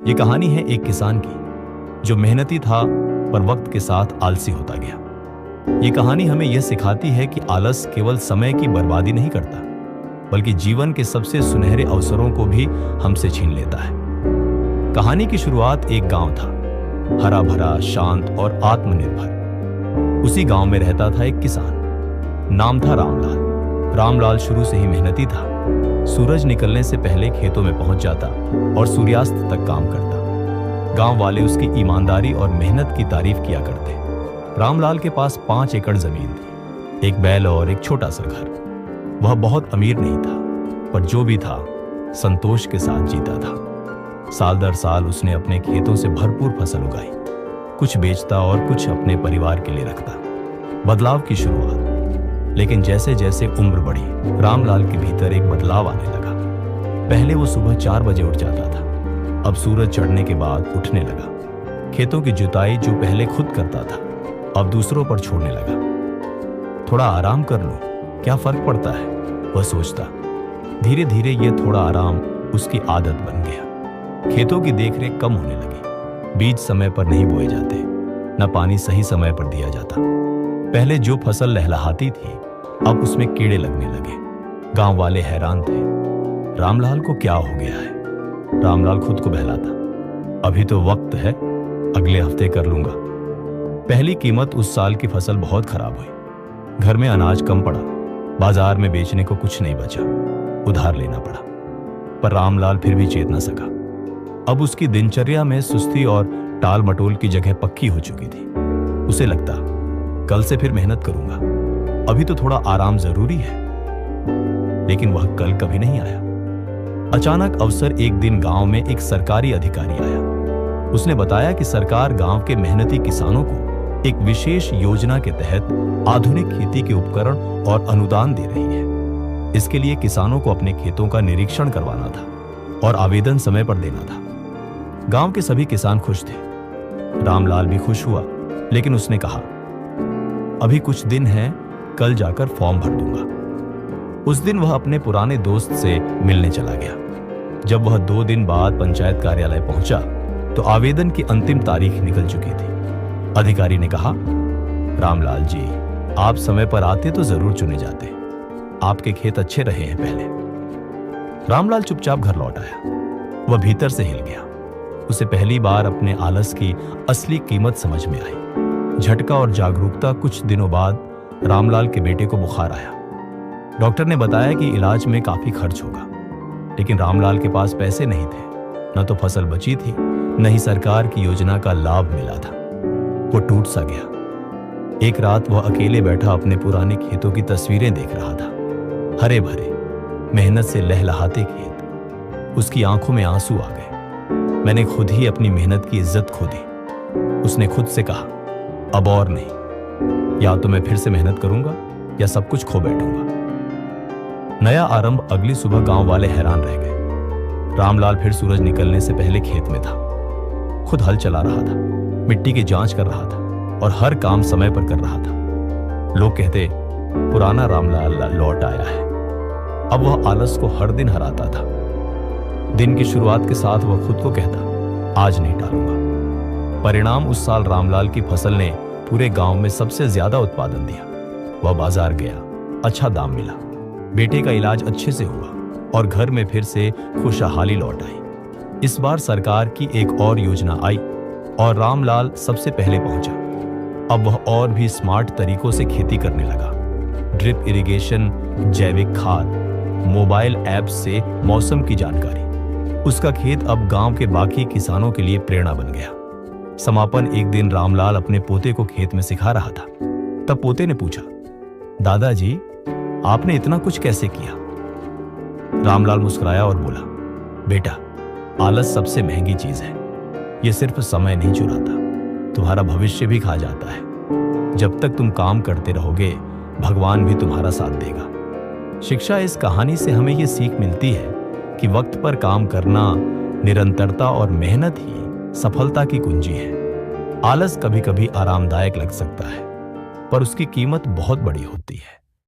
ये कहानी है एक किसान की जो मेहनती था पर वक्त के साथ आलसी होता गया। ये कहानी हमें यह सिखाती है कि आलस केवल समय की बर्बादी नहीं करता, बल्कि जीवन के सबसे सुनहरे अवसरों को भी हमसे छीन लेता है। कहानी की शुरुआत एक गांव था, हरा भरा, शांत और आत्मनिर्भर। उसी गांव में रहता था एक किसान, नाम था रामलाल। रामलाल शुरू से ही मेहनती था। सूरज निकलने से पहले खेतों में पहुंच जाता और सूर्यास्त तक काम करता। गांव वाले उसकी ईमानदारी और मेहनत की तारीफ किया करते। रामलाल के पास 5 एकड़ जमीन थी, एक बैल और एक छोटा सा घर। वह बहुत अमीर नहीं था, पर जो भी था संतोष के साथ जीता था। साल दर साल उसने अपने खेतों से भरपूर फसल उगाई, कुछ बेचता और कुछ अपने परिवार के लिए रखता। बदलाव की शुरुआत। लेकिन जैसे जैसे उम्र बढ़ी, रामलाल के भीतर एक बदलाव आने लगा। पहले वो सुबह 4 बजे उठ जाता था, अब सूरज चढ़ने के बाद उठने लगा। खेतों की जुताई जो पहले खुद करता था, अब दूसरों पर छोड़ने लगा। थोड़ा आराम कर लूं, क्या फर्क पड़ता है, वह सोचता। धीरे धीरे ये थोड़ा आराम उसकी आदत बन गया। खेतों की देखरेख कम होने लगी। बीज समय पर नहीं बोए जाते, न पानी सही समय पर दिया जाता। पहले जो फसल लहलहाती थी, अब उसमें कीड़े लगने लगे। गांव वाले हैरान थे, रामलाल को क्या हो गया है। रामलाल खुद को बहलाता, अभी तो वक्त है, अगले हफ्ते कर लूंगा। पहली कीमत उस साल की फसल बहुत खराब हुई। घर में अनाज कम पड़ा, बाजार में बेचने को कुछ नहीं बचा, उधार लेना पड़ा। पर रामलाल फिर भी चेत न सका। अब उसकी दिनचर्या में सुस्ती और टाल मटोल की जगह पक्की हो चुकी थी। उसे लगता, कल से फिर मेहनत करूंगा, अभी तो थोड़ा आराम जरूरी है। लेकिन वह कल कभी नहीं आया। अचानक अवसर एक दिन गांव में एक सरकारी अधिकारी आया। उसने बताया कि सरकार गांव के मेहनती किसानों को एक विशेष योजना के तहत आधुनिक खेती के उपकरण और अनुदान दे रही है। इसके लिए किसानों को अपने खेतों का निरीक्षण करवाना था और आवेदन समय पर देना था। गांव के सभी किसान खुश थे। रामलाल भी खुश हुआ, लेकिन उसने कहा, अभी कुछ दिन हैं, कल जाकर फॉर्म भर दूंगा। उस दिन वह अपने पुराने दोस्त से मिलने चला गया। जब वह 2 दिन बाद पंचायत कार्यालय पहुंचा, तो आवेदन की अंतिम तारीख निकल चुकी थी। अधिकारी ने कहा, रामलाल जी, आप समय पर आते तो जरूर चुने जाते। आपके खेत अच्छे रहे हैं पहले। रामलाल चुपचाप घर लौट आया। वह भीतर से हिल गया। उसे पहली बार अपने आलस की असली कीमत समझ में आई। झटका और जागरूकता। कुछ दिनों बाद रामलाल के बेटे को बुखार आया। डॉक्टर ने बताया कि इलाज में काफी खर्च होगा, लेकिन रामलाल के पास पैसे नहीं थे। न तो फसल बची थी, न ही सरकार की योजना का लाभ मिला था। वो टूट सा गया। एक रात वह अकेले बैठा अपने पुराने खेतों की तस्वीरें देख रहा था। हरे भरे, मेहनत से लहलहाते खेत। उसकी आंखों में आंसू आ गए। मैंने खुद ही अपनी मेहनत की इज्जत खो दी। उसने खुद से कहा, अब और नहीं, या तो मैं फिर से मेहनत करूंगा या सब कुछ खो बैठूंगा। नया आरंभ। अगली सुबह गांव वाले हैरान रह गए। रामलाल फिर सूरज निकलने से पहले खेत में था। खुद हल चला रहा था, मिट्टी की जांच कर रहा था और हर काम समय पर कर रहा था। लोग कहते, पुराना रामलाल लौट आया है। अब वह आलस को हर दिन हराता था। दिन की शुरुआत के साथ वह खुद को कहता, आज नहीं टालूंगा। परिणाम, उस साल रामलाल की फसल ने पूरे गांव में सबसे ज्यादा उत्पादन दिया। वह बाजार गया, अच्छा दाम मिला। बेटे का इलाज अच्छे से हुआ और घर में फिर से खुशहाली लौट आई। इस बार सरकार की एक और योजना आई और रामलाल सबसे पहले पहुंचा। अब वह और भी स्मार्ट तरीकों से खेती करने लगा। ड्रिप इरिगेशन, जैविक खाद, मोबाइल ऐप से मौसम की जानकारी। उसका खेत अब गांव के बाकी किसानों के लिए प्रेरणा बन गया। समापन। एक दिन रामलाल अपने पोते को खेत में सिखा रहा था। तब पोते ने पूछा, दादाजी, आपने इतना कुछ कैसे किया। रामलाल मुस्कुराया और बोला, बेटा, आलस सबसे महंगी चीज है। यह सिर्फ समय नहीं चुराता, तुम्हारा भविष्य भी खा जाता है। जब तक तुम काम करते रहोगे, भगवान भी तुम्हारा साथ देगा। शिक्षा। इस कहानी से हमें यह सीख मिलती है कि वक्त पर काम करना, निरंतरता और मेहनत ही सफलता की कुंजी है। आलस कभी कभी आरामदायक लग सकता है, पर उसकी कीमत बहुत बड़ी होती है।